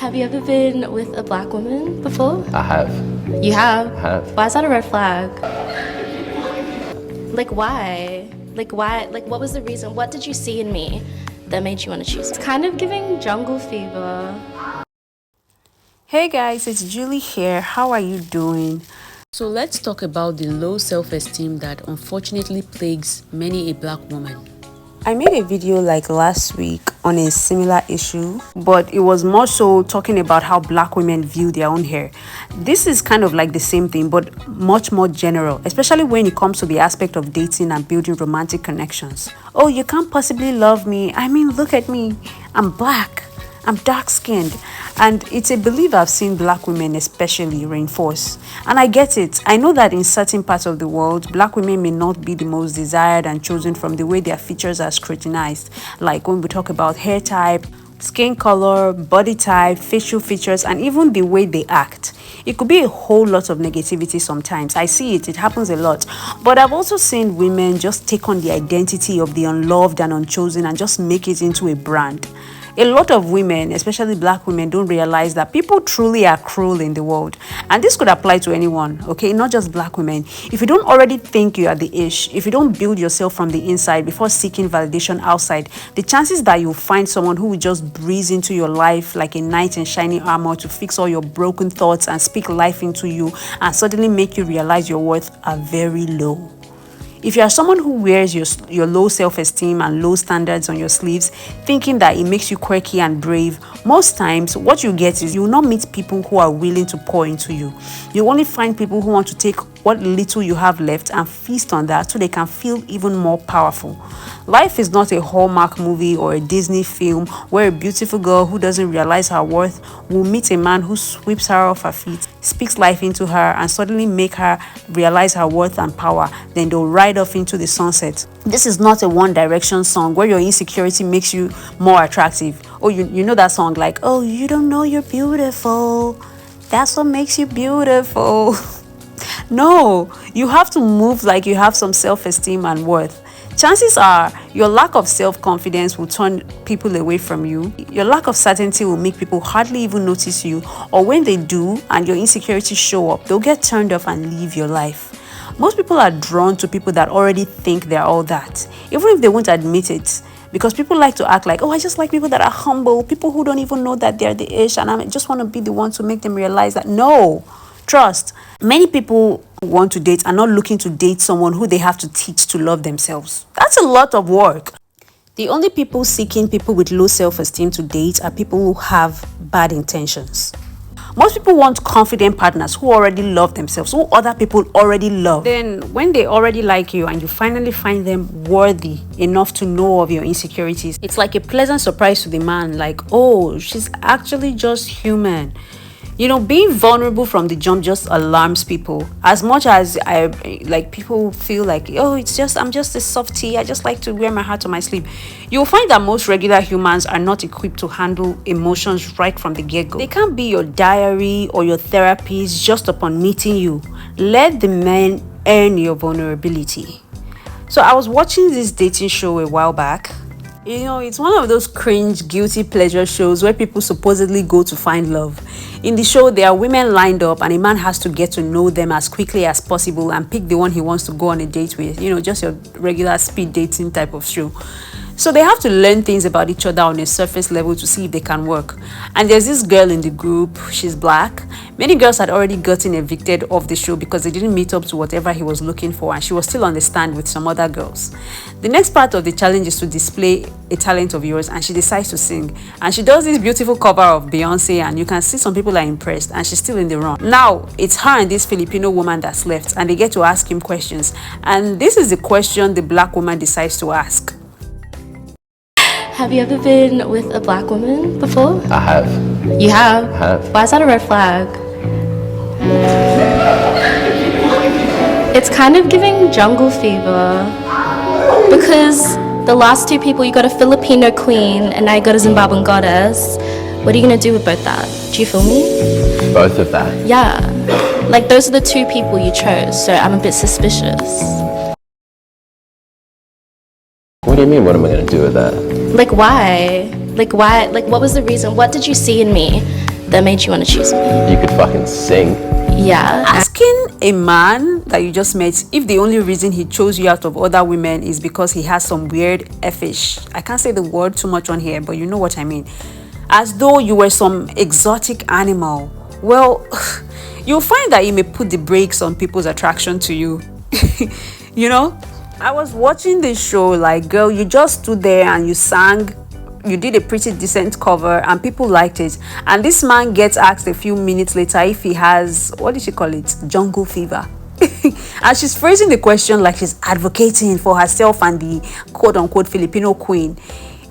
Have you ever been with a black woman before? I have. You have? I have. Why is that a red flag? Like, why? Like, what was the reason? What did you see in me that made you want to choose? It's kind of giving jungle fever. Hey guys, it's Julie here. How are you doing? So let's talk about the low self-esteem that unfortunately plagues many a black woman. I made a video like last week on a similar issue, but it was more so talking about how black women view their own hair. This is kind of like the same thing, but much more general, especially when it comes to the aspect of dating and building romantic connections. Oh, you can't possibly love me. I mean, look at me. I'm black. I'm dark-skinned, and it's a belief I've seen black women especially reinforce. And I get it. I know that in certain parts of the world, black women may not be the most desired and chosen from the way their features are scrutinized. Like when we talk about hair type, skin color, body type, facial features, and even the way they act. It could be a whole lot of negativity sometimes. I see it happens a lot. But I've also seen women just take on the identity of the unloved and unchosen and just make it into a brand. A lot of women, especially black women, don't realize that people truly are cruel in the world. And this could apply to anyone, okay? Not just black women. If you don't already think you are the ish, if you don't build yourself from the inside before seeking validation outside, the chances that you'll find someone who will just breeze into your life like a knight in shining armor to fix all your broken thoughts and speak life into you and suddenly make you realize your worth are very low. If you are someone who wears your low self-esteem and low standards on your sleeves, thinking that it makes you quirky and brave, most times what you get is you will not meet people who are willing to pour into you. You only find people who want to take what little you have left and feast on that so they can feel even more powerful. Life is not a Hallmark movie or a Disney film where a beautiful girl who doesn't realize her worth will meet a man who sweeps her off her feet, speaks life into her, and suddenly make her realize her worth and power. Then they'll ride off into the sunset. This is not a One Direction song where your insecurity makes you more attractive. Oh, you know that song like, oh, you don't know you're beautiful. That's what makes you beautiful. No, you have to move like you have some self-esteem and worth. Chances are your lack of self-confidence will turn people away from you. Your lack of certainty will make people hardly even notice you, or when they do and your insecurities show up, they'll get turned off and leave your life. Most people are drawn to people that already think they're all that, even if they won't admit it. Because people like to act like, oh, I just like people that are humble, people who don't even know that they're the ish, and I just want to be the one to make them realize that. No, trust. Many people want to date are not looking to date someone who they have to teach to love themselves. That's a lot of work. The only people seeking people with low self-esteem to date are people who have bad intentions. Most people want confident partners who already love themselves, who other people already love. Then when they already like you and you finally find them worthy enough to know of your insecurities, it's like a pleasant surprise to the man, like, oh, she's actually just human. You know, being vulnerable from the jump just alarms people. As much as people feel like, oh, I'm just a softie. I just like to wear my heart on my sleeve. You'll find that most regular humans are not equipped to handle emotions right from the get-go. They can't be your diary or your therapist just upon meeting you. Let the men earn your vulnerability. So I was watching this dating show a while back. You know, it's one of those cringe, guilty pleasure shows where people supposedly go to find love. In the show, there are women lined up and a man has to get to know them as quickly as possible and pick the one he wants to go on a date with. You know, just your regular speed dating type of show. So they have to learn things about each other on a surface level to see if they can work. And there's this girl in the group, she's black. Many girls had already gotten evicted off the show because they didn't meet up to whatever he was looking for, and she was still on the stand with some other girls. The next part of the challenge is to display a talent of yours, and she decides to sing. And she does this beautiful cover of Beyonce, and you can see some people are impressed, and she's still in the run. Now, it's her and this Filipino woman that's left, and they get to ask him questions. And this is the question the black woman decides to ask. Have you ever been with a black woman before? I have. You have? I have. Why is that a red flag? It's kind of giving jungle fever. Because the last two people, you got a Filipino queen and now you got a Zimbabwean goddess. What are you gonna do with both that? Do you feel me? Both of that? Yeah. Like, those are the two people you chose, so I'm a bit suspicious. What do you mean, what am I going to do with that? Like, why? Like, what was the reason? What did you see in me that made you want to choose me? You could fucking sing. Yeah. Asking a man that you just met if the only reason he chose you out of other women is because he has some weird fetish. I can't say the word too much on here, but you know what I mean. As though you were some exotic animal. Well, you'll find that he may put the brakes on people's attraction to you. You know? I was watching this show, like, girl, you just stood there and you sang. You did a pretty decent cover and people liked it, and this man gets asked a few minutes later if he has, what did she call it, jungle fever. And she's phrasing the question like she's advocating for herself and the quote-unquote Filipino queen.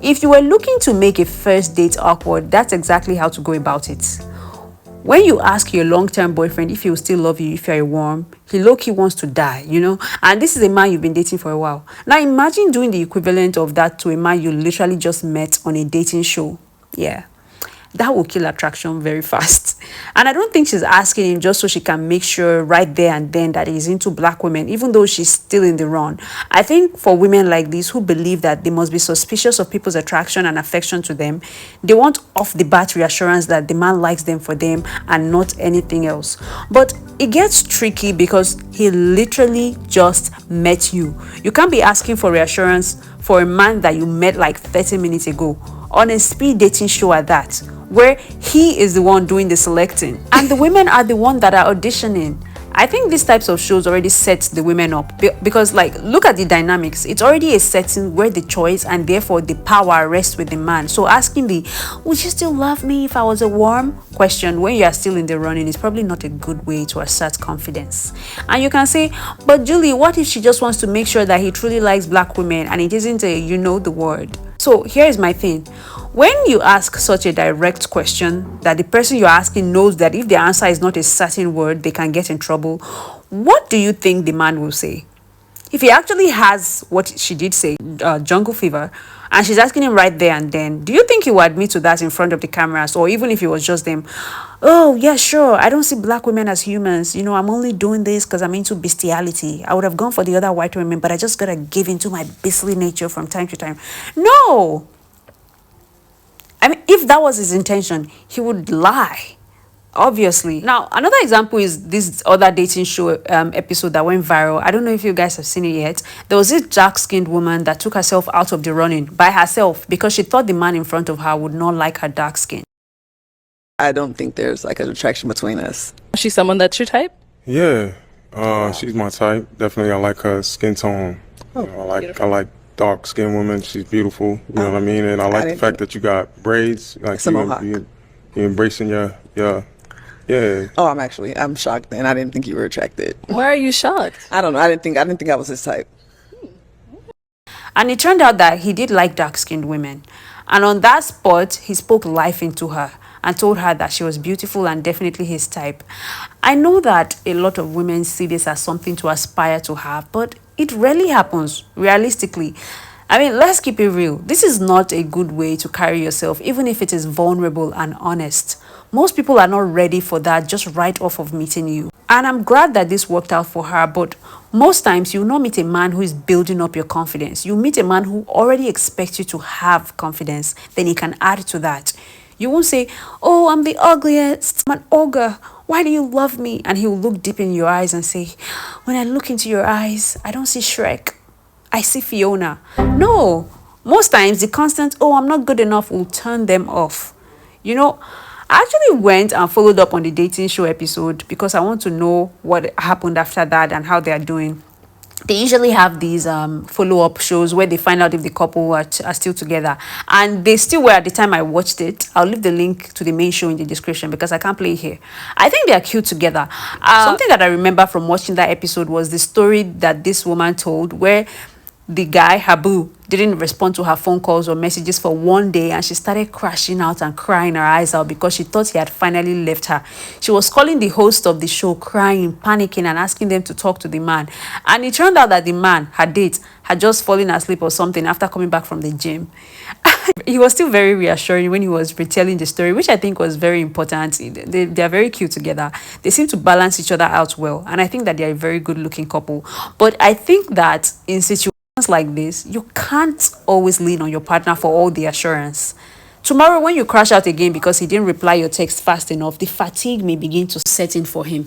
If you were looking to make a first date awkward, that's exactly how to go about it. When you ask your long-term boyfriend if he will still love you if you're a worm, he low-key wants to die, you know? And this is a man you've been dating for a while. Now imagine doing the equivalent of that to a man you literally just met on a dating show. Yeah. That will kill attraction very fast. And I don't think she's asking him just so she can make sure right there and then that he's into black women, even though she's still in the run. I think for women like this who believe that they must be suspicious of people's attraction and affection to them, they want off the bat reassurance that the man likes them for them and not anything else. But it gets tricky because he literally just met you. You can't be asking for reassurance for a man that you met like 30 minutes ago on a speed dating show at that, where he is the one doing the selecting and the women are the one that are auditioning. I think these types of shows already set the women up because, like, look at the dynamics. It's already a setting where the choice and therefore the power rests with the man. So asking the "would you still love me if I was a worm?" question when you are still in the running is probably not a good way to assert confidence. And you can say, "But Julie, what if she just wants to make sure that he truly likes black women and it isn't a you know the word?" So here is my thing. When you ask such a direct question that the person you're asking knows that if the answer is not a certain word, they can get in trouble, what do you think the man will say? If he actually has what she did say, jungle fever, and she's asking him right there and then, do you think he will admit to that in front of the cameras, or even if it was just them? "Oh, yeah, sure. I don't see black women as humans. You know, I'm only doing this because I'm into bestiality. I would have gone for the other white women, but I just gotta give into my beastly nature from time to time." No! I mean, if that was his intention, he would lie. Obviously. Now, another example is this other dating show episode that went viral. I don't know if you guys have seen it yet. There was this dark-skinned woman that took herself out of the running by herself because she thought the man in front of her would not like her dark skin. I don't think there's like an attraction between us. She's someone that's your type? Yeah, she's my type. Definitely, I like her skin tone. You know, I like dark skinned women. She's beautiful. You know what I mean? And I like the fact that you got braids. Like you embracing your yeah. Oh, I'm shocked, and I didn't think you were attracted. Why are you shocked? I don't know. I didn't think I was his type. And it turned out that he did like dark-skinned women. And on that spot, he spoke life into her and told her that she was beautiful and definitely his type. I know that a lot of women see this as something to aspire to have, but it rarely happens, realistically. I mean, let's keep it real. This is not a good way to carry yourself, even if it is vulnerable and honest. Most people are not ready for that just right off of meeting you. And I'm glad that this worked out for her, but most times you will not meet a man who is building up your confidence. You meet a man who already expects you to have confidence, then he can add to that. You won't say, "Oh, I'm the ugliest, I'm an ogre. Why do you love me?" And he will look deep in your eyes and say, "When I look into your eyes, I don't see Shrek. I see Fiona." No, most times the constant, "Oh, I'm not good enough," will turn them off. You know, I actually went and followed up on the dating show episode because I want to know what happened after that and how they are doing. They usually have these follow-up shows where they find out if the couple are still together, and they still were at the time I watched it. I'll leave the link to the main show in the description because I can't play it here. I think they are cute together. Something that I remember from watching that episode was the story that this woman told where the guy, Habu, didn't respond to her phone calls or messages for one day, and she started crashing out and crying her eyes out because she thought he had finally left her. She was calling the host of the show, crying, panicking, and asking them to talk to the man. And it turned out that the man, her date, had just fallen asleep or something after coming back from the gym. He was still very reassuring when he was retelling the story, which I think was very important. They are very cute together. They seem to balance each other out well, and I think that they are a very good-looking couple. But I think that in situations like this, you can't always lean on your partner for all the assurance. Tomorrow, when you crash out again because he didn't reply your text fast enough, the fatigue may begin to set in for him.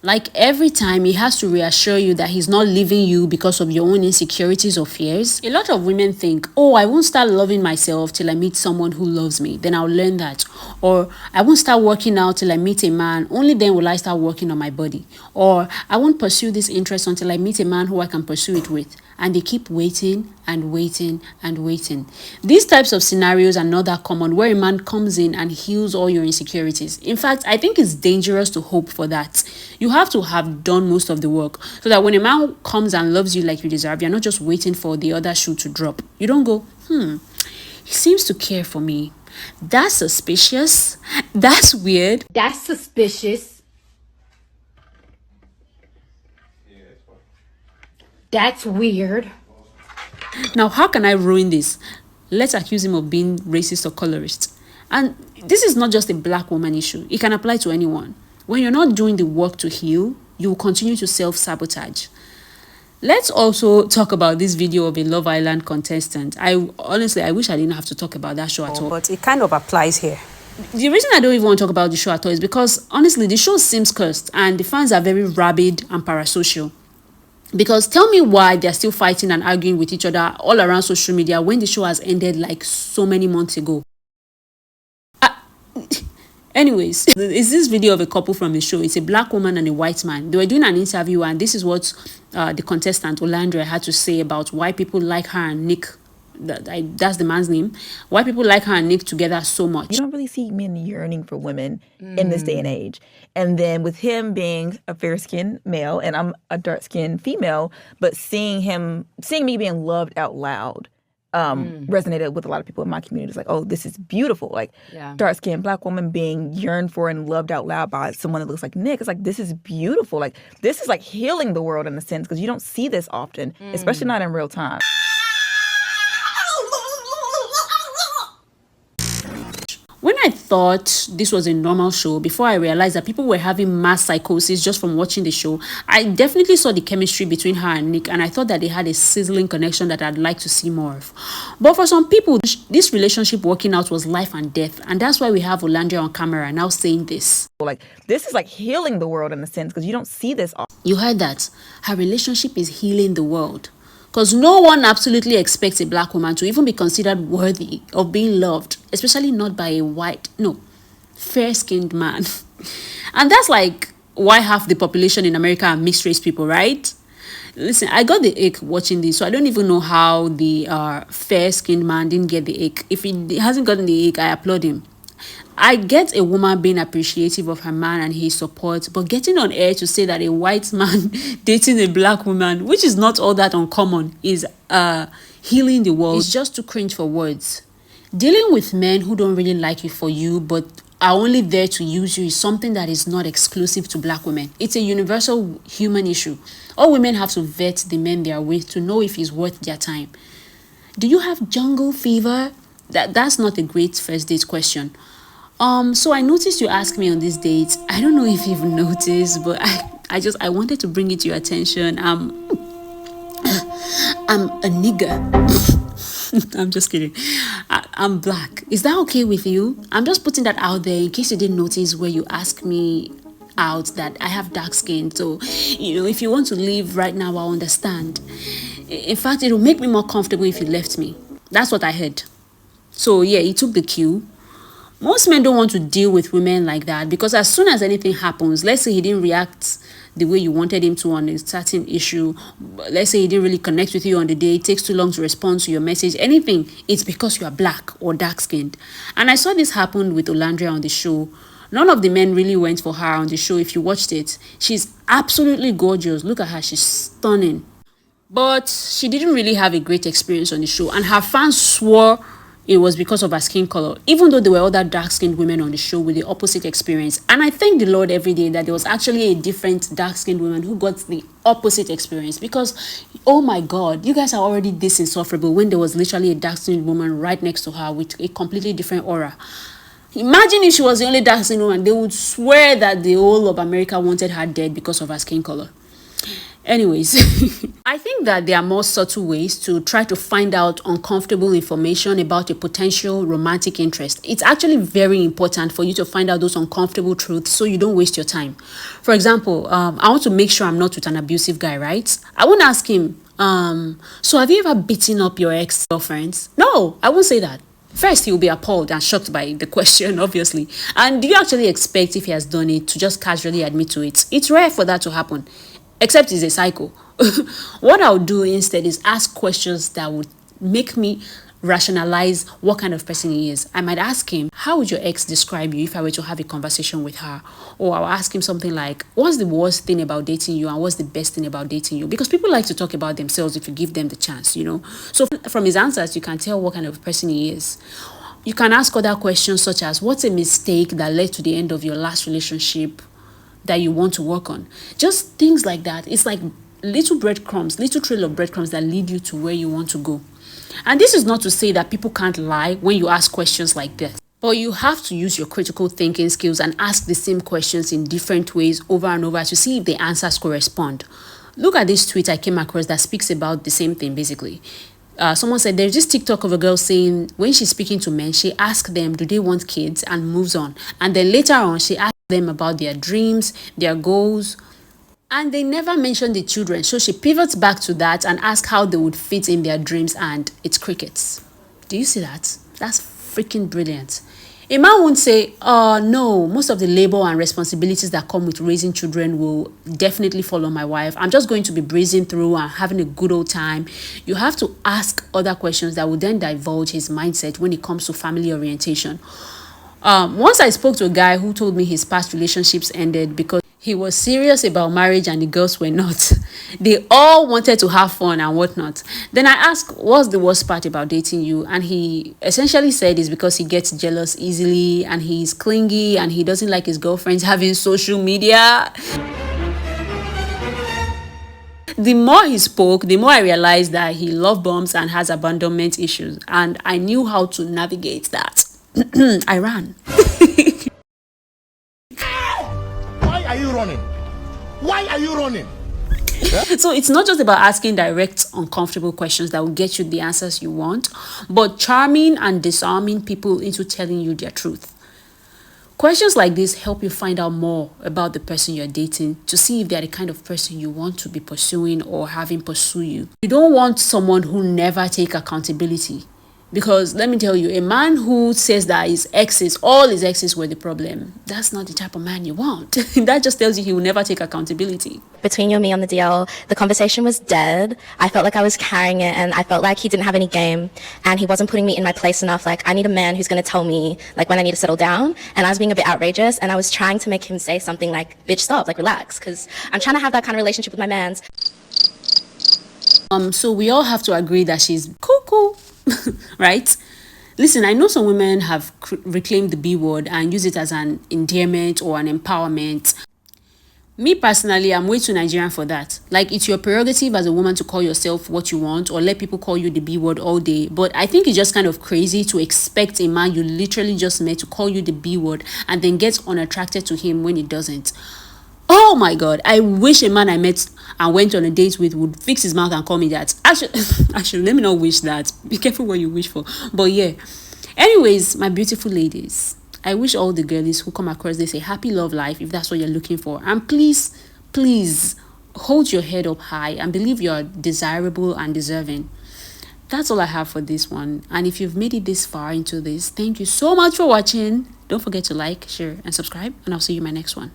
Like every time he has to reassure you that he's not leaving you because of your own insecurities or fears. A lot of women think, oh, I won't start loving myself till I meet someone who loves me. Then I'll learn that. Or I won't start working out till I meet a man. Only then will I start working on my body. Or I won't pursue this interest until I meet a man who I can pursue it with. And they keep waiting and waiting and waiting. These types of scenarios are not that common, where a man comes in and heals all your insecurities. In fact, I think it's dangerous to hope for that. You have to have done most of the work so that when a man comes and loves you like you deserve, you're not just waiting for the other shoe to drop. You don't go, he seems to care for me. That's suspicious. That's weird. That's suspicious. That's weird. Now, how can I ruin this? Let's accuse him of being racist or colorist. And this is not just a black woman issue. It can apply to anyone. When you're not doing the work to heal, you will continue to self-sabotage. Let's also talk about this video of a Love Island contestant. I wish I didn't have to talk about that show at all. But it kind of applies here. The reason I don't even want to talk about the show at all is because, honestly, the show seems cursed and the fans are very rabid and parasocial. Because tell me why they're still fighting and arguing with each other all around social media when the show has ended like so many months ago. Anyways, it's this video of a couple from the show. It's a black woman and a white man. They were doing an interview and this is what the contestant Olandra had to say about why people like her and Nick. That's the man's name. Why people like her and Nick together so much. You don't really see men yearning for women in this day and age. And then with him being a fair-skinned male and I'm a dark-skinned female, but seeing me being loved out loud resonated with a lot of people in my community. It's like, oh, this is beautiful. Like dark-skinned black woman being yearned for and loved out loud by someone that looks like Nick. It's like, this is beautiful. Like this is like healing the world in a sense because you don't see this often, especially not in real time. When I thought this was a normal show, before I realized that people were having mass psychosis just from watching the show, I definitely saw the chemistry between her and Nick, and I thought that they had a sizzling connection that I'd like to see more of. But for some people, this relationship working out was life and death, and that's why we have Olandra on camera now saying this. Like, this is like healing the world in a sense, because you don't see this often. You heard that. Her relationship is healing the world. Because no one absolutely expects a black woman to even be considered worthy of being loved, especially not by a fair-skinned man. And that's like why half the population in America are mixed-race people, right? Listen, I got the ick watching this, so I don't even know how the fair-skinned man didn't get the ick. If he hasn't gotten the ick, I applaud him. I get a woman being appreciative of her man and his support, but getting on air to say that a white man dating a black woman, which is not all that uncommon, is healing the world, it's just too cringe for words. Dealing with men who don't really like you for you, but are only there to use you is something that is not exclusive to black women. It's a universal human issue. All women have to vet the men they are with to know if he's worth their time. Do you have jungle fever? That's not a great first date question. So I noticed you asked me on this date. I don't know if you've noticed, but I wanted to bring it to your attention. I'm a nigger. I'm just kidding. I'm black. Is that okay with you? I'm just putting that out there in case you didn't notice where you asked me out that I have dark skin. So, if you want to leave right now, I'll understand. In fact, it'll make me more comfortable if you left me. That's what I heard. So yeah, he took the cue. Most men don't want to deal with women like that because as soon as anything happens, let's say he didn't react the way you wanted him to on a certain issue, let's say he didn't really connect with you on the day, it takes too long to respond to your message, anything, it's because you are black or dark-skinned. And I saw this happen with Olandra on the show. None of the men really went for her on the show. If you watched it, she's absolutely gorgeous. Look at her, she's stunning. But she didn't really have a great experience on the show, and her fans swore it was because of her skin color, even though there were other dark-skinned women on the show with the opposite experience. And I thank the Lord every day that there was actually a different dark-skinned woman who got the opposite experience, because, oh my God, you guys are already this insufferable when there was literally a dark-skinned woman right next to her with a completely different aura. Imagine if she was the only dark-skinned woman, they would swear that the whole of America wanted her dead because of her skin color. Anyways, I think that there are more subtle ways to try to find out uncomfortable information about a potential romantic interest. It's actually very important for you to find out those uncomfortable truths so you don't waste your time. For example, I want to make sure I'm not with an abusive guy, right? I won't ask him, so have you ever beaten up your ex-girlfriends? No, I won't say that. First, he will be appalled and shocked by the question, obviously. And do you actually expect, if he has done it, to just casually admit to it? It's rare for that to happen, except he's a psycho. What I'll do instead is ask questions that would make me rationalize what kind of person he is. I might ask him, how would your ex describe you if I were to have a conversation with her? Or I'll ask him something like, what's the worst thing about dating you and what's the best thing about dating you? Because people like to talk about themselves if you give them the chance, you know. So from his answers, you can tell what kind of person he is. You can ask other questions such as, what's a mistake that led to the end of your last relationship that you want to work on? Just things like that. It's like little breadcrumbs, little trail of breadcrumbs that lead you to where you want to go. And this is not to say that people can't lie when you ask questions like this, but you have to use your critical thinking skills and ask the same questions in different ways over and over to see if the answers correspond. Look at this tweet I came across that speaks about the same thing basically. Someone said there's this TikTok of a girl saying when she's speaking to men, she asks them, do they want kids, and moves on. And then later on, she asks them about their dreams, their goals, and they never mention the children. So she pivots back to that and asks how they would fit in their dreams, and it's crickets. Do you see that? That's freaking brilliant. A man won't say, oh no, most of the labor and responsibilities that come with raising children will definitely fall on my wife. I'm just going to be breezing through and having a good old time. You have to ask other questions that will then divulge his mindset when it comes to family orientation. Once I spoke to a guy who told me his past relationships ended because he was serious about marriage and the girls were not. They all wanted to have fun and whatnot. Then I asked, what's the worst part about dating you? And he essentially said it's because he gets jealous easily and he's clingy and he doesn't like his girlfriends having social media. The more he spoke, the more I realized that he love bombs and has abandonment issues. And I knew how to navigate that. I ran. Why are you running? Why are you running? So it's not just about asking direct, uncomfortable questions that will get you the answers you want, but charming and disarming people into telling you their truth. Questions like this help you find out more about the person you're dating to see if they're the kind of person you want to be pursuing or having pursue you. You don't want someone who never take accountability. Because let me tell you, a man who says that all his exes were the problem, that's not the type of man you want. That just tells you he will never take accountability. Between you and me on the DL, the conversation was dead. I felt like I was carrying it and I felt like he didn't have any game and he wasn't putting me in my place enough. Like, I need a man who's going to tell me like when I need to settle down. And I was being a bit outrageous and I was trying to make him say something like, bitch, stop, like relax. Because I'm trying to have that kind of relationship with my mans. So we all have to agree that she's cool. Right? Listen, I know some women have reclaimed the B word and use it as an endearment or an empowerment. Me personally, I'm way too Nigerian for that. Like, it's your prerogative as a woman to call yourself what you want or let people call you the B word all day. But I think it's just kind of crazy to expect a man you literally just met to call you the B word and then get unattracted to him when he doesn't. Oh my God, I wish a man I met and went on a date with would fix his mouth and call me that. Actually, let me not wish that. Be careful what you wish for. But yeah. Anyways, my beautiful ladies, I wish all the girlies who come across this a happy love life if that's what you're looking for. And please, hold your head up high and believe you're desirable and deserving. That's all I have for this one. And if you've made it this far into this, thank you so much for watching. Don't forget to like, share, and subscribe. And I'll see you in my next one.